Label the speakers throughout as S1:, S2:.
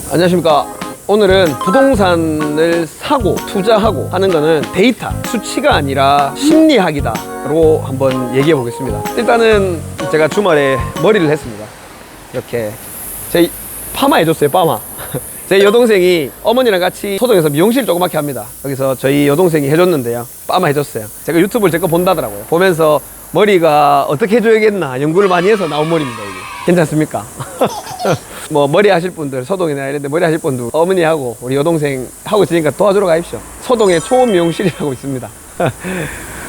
S1: 안녕하십니까. 오늘은 부동산을 사고 투자하고 하는 거는 데이터, 수치가 아니라 심리학이다로 한번 얘기해 보겠습니다. 일단은 제가 주말에 머리를 했습니다. 이렇게 제 파마 해줬어요. 파마. 제 여동생이 어머니랑 같이 소동에서 미용실 조그맣게 합니다. 여기서 저희 여동생이 해줬는데요, 파마 해줬어요. 제가 유튜브를 제거 본다더라고요. 보면서 머리가 어떻게 해줘야겠나 연구를 많이 해서 나온 머리입니다. 이게 괜찮습니까? 뭐 머리 하실 분들, 소동이나 이런데 머리 하실 분들 어머니하고 우리 여동생 하고 있으니까 도와주러 가십시오. 소동에 초음 미용실이라고 있습니다.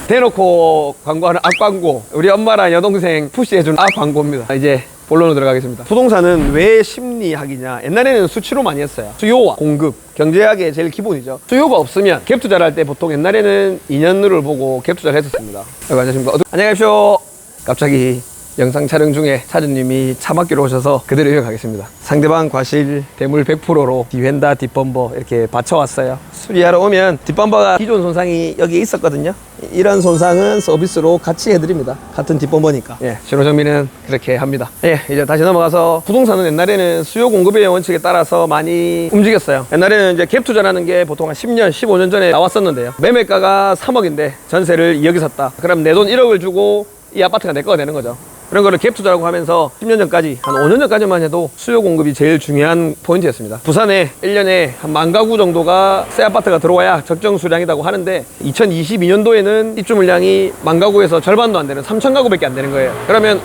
S1: 대놓고 광고하는 악 광고, 우리 엄마랑 여동생 푸시해준 악 광고입니다. 이제 본론으로 들어가겠습니다. 부동산은 왜 심리학이냐? 옛날에는 수치로 많이 했어요. 수요와 공급, 경제학의 제일 기본이죠. 수요가 없으면 갭 투자를 할 때 보통 옛날에는 2년을 보고 갭 투자를 했었습니다. 안녕하십니까. 안녕히 가십시오. 갑자기 영상 촬영 중에 차주님이 차 맡기러 오셔서 그대로 이어가겠습니다. 상대방 과실 대물 100%로 디펜더, 뒷범버 이렇게 받쳐왔어요. 수리하러 오면 뒷범버가 기존 손상이 여기에 있었거든요. 이런 손상은 서비스로 같이 해드립니다. 같은 뒷범버니까. 예, 신호정비는 그렇게 합니다. 예, 이제 다시 넘어가서 부동산은 옛날에는 수요 공급의 원칙에 따라서 많이 움직였어요. 옛날에는 이제 갭 투자라는 게 보통 한 10년, 15년 전에 나왔었는데요. 매매가가 3억인데 전세를 2억에 샀다. 그럼 내 돈 1억을 주고 이 아파트가 내 거가 되는 거죠. 그런 거를 갭 투자라고 하면서 10년 전까지, 한 5년 전까지만 해도 수요 공급이 제일 중요한 포인트였습니다. 부산에 1년에 한 10,000가구 정도가 새 아파트가 들어와야 적정 수량이라고 하는데 2022년도에는 입주 물량이 10,000가구에서 절반도 안 되는 3,000가구밖에 안 되는 거예요. 그러면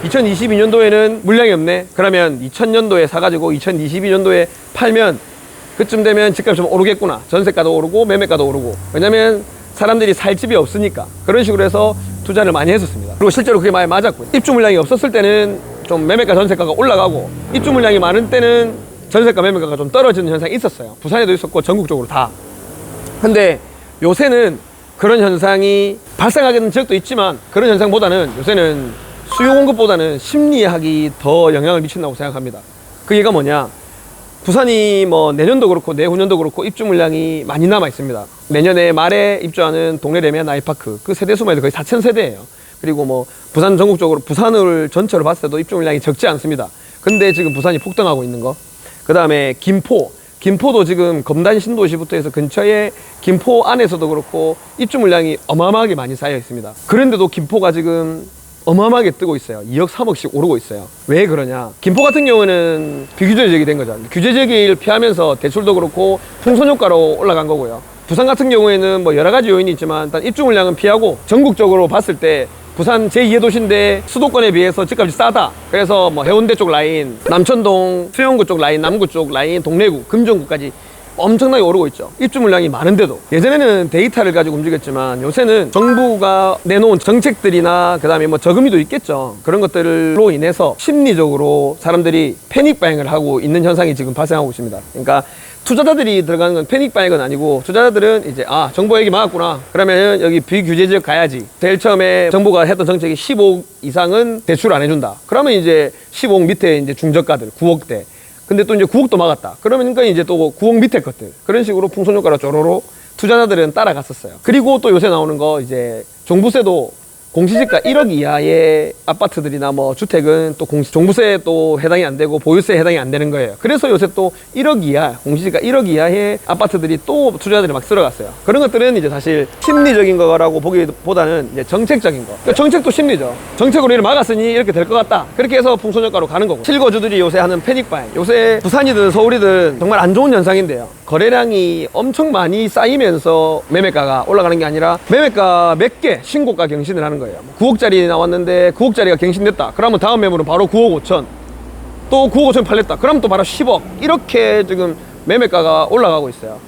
S1: 2022년도에는 물량이 없네. 그러면 2000년도에 사가지고 2022년도에 팔면 그쯤 되면 집값이 좀 오르겠구나. 전세가도 오르고 매매가도 오르고. 왜냐면 사람들이 살 집이 없으니까. 그런 식으로 해서 투자를 많이 했었습니다. 그리고 실제로 그게 많이 맞았고요. 입주 물량이 없었을 때는 좀 매매가 전세가가 올라가고, 입주 물량이 많은 때는 전세가 매매가가 좀 떨어지는 현상이 있었어요. 부산에도 있었고 전국적으로 다. 근데 요새는 그런 현상이 발생하는 지역도 있지만, 그런 현상보다는 요새는 수요 공급보다는 심리학이 더 영향을 미친다고 생각합니다. 그 얘기가 뭐냐? 부산이 뭐 내년도 그렇고 내후년도 그렇고 입주 물량이 많이 남아 있습니다. 내년에 말에 입주하는 동래 레미안 아이파크, 그 세대 수만 해도 거의 4,000세대예요. 그리고 뭐 부산 전국적으로, 부산을 전체로 봤을 때도 입주 물량이 적지 않습니다. 근데 지금 부산이 폭등하고 있는 거. 그 다음에 김포도 지금 검단 신도시부터 해서 근처에 김포 안에서도 그렇고 입주 물량이 어마어마하게 많이 쌓여 있습니다. 그런데도 김포가 지금 어마어마하게 뜨고 있어요. 2억, 3억씩 오르고 있어요. 왜 그러냐? 김포 같은 경우는 비규제 지역이 된 거죠. 규제 지역을 피하면서 대출도 그렇고 풍선 효과로 올라간 거고요. 부산 같은 경우에는 뭐 여러 가지 요인이 있지만 일단 입주 물량은 피하고, 전국적으로 봤을 때 부산 제2의 도시인데 수도권에 비해서 집값이 싸다. 그래서 뭐 해운대 쪽 라인, 남천동, 수영구 쪽 라인, 남구 쪽 라인, 동래구, 금정구까지 엄청나게 오르고 있죠. 입주 물량이 많은데도. 예전에는 데이터를 가지고 움직였지만 요새는 정부가 내놓은 정책들이나 그 다음에 뭐 저금리도 있겠죠. 그런 것들로 인해서 심리적으로 사람들이 패닉 바잉을 하고 있는 현상이 지금 발생하고 있습니다. 그러니까 투자자들이 들어가는 건 패닉 바잉은 아니고, 투자자들은 이제 정부 얘기 막았구나, 그러면 여기 비규제 지역 가야지. 제일 처음에 정부가 했던 정책이 15억 이상은 대출 안 해준다. 그러면 이제 15억 밑에 이제 중저가들 9억대. 근데 또 이제 9억도 막았다. 그러니까 이제 또 9억 밑에 것들. 그런 식으로 풍선 효과로 쪼로로 투자자들은 따라갔었어요. 그리고 또 요새 나오는 거, 이제 종부세도 공시지가 1억 이하의 아파트들이나 뭐 주택은 또 종부세에 또 해당이 안 되고 보유세에 해당이 안 되는 거예요. 그래서 요새 또 1억 이하, 공시지가 1억 이하의 아파트들이 또 투자자들이 막 들어갔어요. 그런 것들은 이제 사실 심리적인 거라고 보기보다는 이제 정책적인 거. 그러니까 정책도 심리죠. 정책으로 이를 막았으니 이렇게 될 것 같다. 그렇게 해서 풍선효과로 가는 거고. 실거주들이 요새 하는 패닉바잉. 요새 부산이든 서울이든 정말 안 좋은 현상인데요. 거래량이 엄청 많이 쌓이면서 매매가가 올라가는 게 아니라, 매매가 몇 개 신고가 경신을 하는 거예요. 9억짜리 나왔는데 9억짜리가 갱신됐다. 그러면 다음 매물은 바로 9억 5천. 또 9억 5천 팔렸다. 그럼 또 바로 10억. 이렇게 지금 매매가가 올라가고 있어요.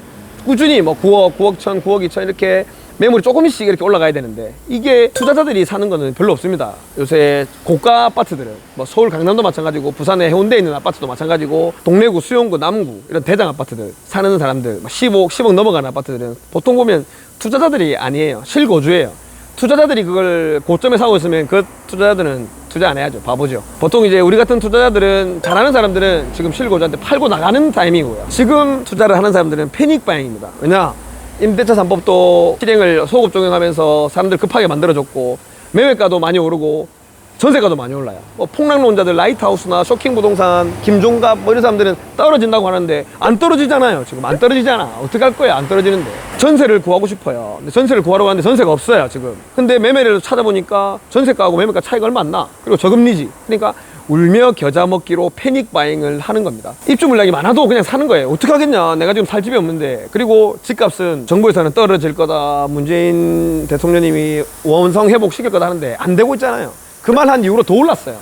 S1: 꾸준히 뭐 9억, 9억 1천, 9억 2천 이렇게 매물이 조금씩 이렇게 올라가야 되는데, 이게 투자자들이 사는 거는 별로 없습니다. 요새 고가 아파트들은 뭐 서울 강남도 마찬가지고, 부산에 해운대에 있는 아파트도 마찬가지고, 동래구, 수영구, 남구 이런 대장 아파트들 사는 사람들 10억 넘어가는 아파트들은 보통 보면 투자자들이 아니에요. 실거주예요. 투자자들이 그걸 고점에 사고 있으면 그 투자자들은 투자 안 해야죠. 바보죠. 보통 이제 우리 같은 투자자들은, 잘하는 사람들은 지금 실거주한테 팔고 나가는 타이밍이고요. 지금 투자를 하는 사람들은 패닉 바잉입니다. 왜냐? 임대차 3법도 실행을 소급 적용하면서 사람들 급하게 만들어줬고, 매매가도 많이 오르고, 전세가도 많이 올라요. 뭐 폭락론자들 라이트하우스나 쇼킹부동산, 김종갑 뭐 이런 사람들은 떨어진다고 하는데 안 떨어지잖아요. 지금 안 떨어지잖아. 어떡할 거야 안 떨어지는데. 전세를 구하고 싶어요. 근데 전세를 구하러 가는데 전세가 없어요 지금. 근데 매매를 찾아보니까 전세가하고 매매가 차이가 얼마 안 나. 그리고 저금리지. 그러니까 울며 겨자 먹기로 패닉 바잉을 하는 겁니다. 입주 물량이 많아도 그냥 사는 거예요. 어떻게 하겠냐. 내가 지금 살 집이 없는데. 그리고 집값은 정부에서는 떨어질 거다. 문재인 대통령님이 원성 회복시킬 거다 하는데 안 되고 있잖아요. 그 말 한 이후로 더 올랐어요.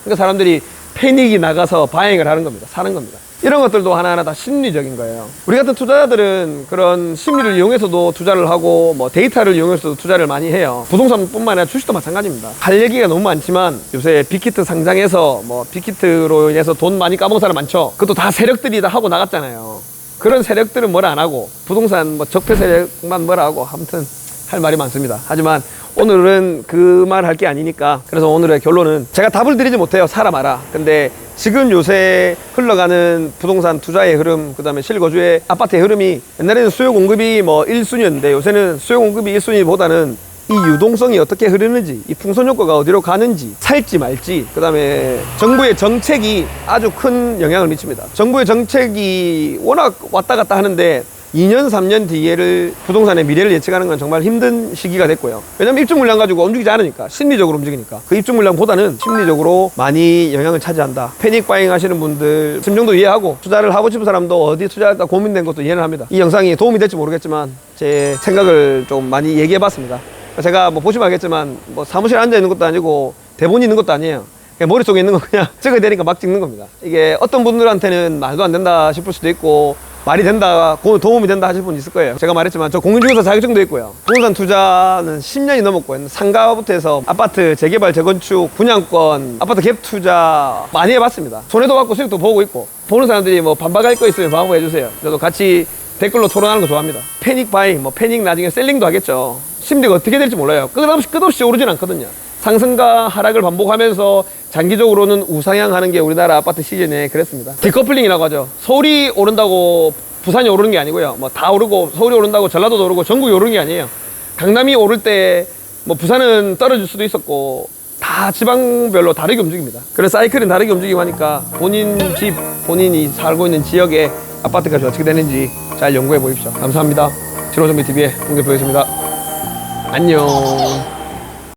S1: 그러니까 사람들이 패닉이 나가서 바잉을 하는 겁니다. 사는 겁니다. 이런 것들도 하나하나 다 심리적인 거예요. 우리 같은 투자자들은 그런 심리를 이용해서도 투자를 하고 뭐 데이터를 이용해서도 투자를 많이 해요. 부동산뿐만 아니라 주식도 마찬가지입니다. 할 얘기가 너무 많지만 요새 빅히트 상장해서 뭐 빅히트로 인해서 돈 많이 까먹은 사람 많죠. 그것도 다 세력들이 다 하고 나갔잖아요. 그런 세력들은 뭐라 안 하고 부동산 뭐 적폐 세력만 뭐라 하고 아무튼 할 말이 많습니다. 하지만 오늘은 그 말 할 게 아니니까 그래서 오늘의 결론은 제가 답을 드리지 못해요. 사라 마라. 근데 지금 요새 흘러가는 부동산 투자의 흐름, 그 다음에 실거주의 아파트의 흐름이 옛날에는 수요 공급이 뭐 1순위였는데 요새는 수요 공급이 1순위보다는 이 유동성이 어떻게 흐르는지, 이 풍선 효과가 어디로 가는지, 살지 말지, 그 다음에 정부의 정책이 아주 큰 영향을 미칩니다. 정부의 정책이 워낙 왔다 갔다 하는데 2년, 3년 뒤에를 부동산의 미래를 예측하는 건 정말 힘든 시기가 됐고요. 왜냐면 입주 물량 가지고 움직이지 않으니까, 심리적으로 움직이니까. 그 입주 물량보다는 심리적으로 많이 영향을 차지한다. 패닉 바잉 하시는 분들 심정도 이해하고 투자를 하고 싶은 사람도 어디 투자할까 고민된 것도 이해를 합니다. 이 영상이 도움이 될지 모르겠지만 제 생각을 좀 많이 얘기해 봤습니다. 제가 뭐 보시면 알겠지만 뭐 사무실에 앉아 있는 것도 아니고 대본이 있는 것도 아니에요. 그냥 머릿속에 있는 거 그냥 찍어야 되니까 막 찍는 겁니다. 이게 어떤 분들한테는 말도 안 된다 싶을 수도 있고 말이 된다, 도움이 된다 하실 분 있을 거예요. 제가 말했지만 저 공인중개사 자격증도 있고요. 부동산 투자는 10년이 넘었고 상가부터 해서 아파트 재개발, 재건축, 분양권, 아파트 갭 투자 많이 해봤습니다. 손해도 받고 수익도 보고 있고 보는 사람들이 뭐 반박할 거 있으면 반박해 주세요. 저도 같이 댓글로 토론하는 거 좋아합니다. 패닉 바잉, 뭐 패닉 나중에 셀링도 하겠죠. 심리가 어떻게 될지 몰라요. 끝없이 오르진 않거든요. 상승과 하락을 반복하면서 장기적으로는 우상향하는 게 우리나라 아파트 시즌에 그랬습니다. 디커플링이라고 하죠. 서울이 오른다고 부산이 오르는 게 아니고요. 뭐 다 오르고 서울이 오른다고 전라도도 오르고 전국이 오르는 게 아니에요. 강남이 오를 때 뭐 부산은 떨어질 수도 있었고 다 지방별로 다르게 움직입니다. 그래서 사이클은 다르게 움직이고 하니까 본인 집, 본인이 살고 있는 지역의 아파트가 어떻게 되는지 잘 연구해 보십시오. 감사합니다. 진호정비TV의 홍대표였습니다. 안녕.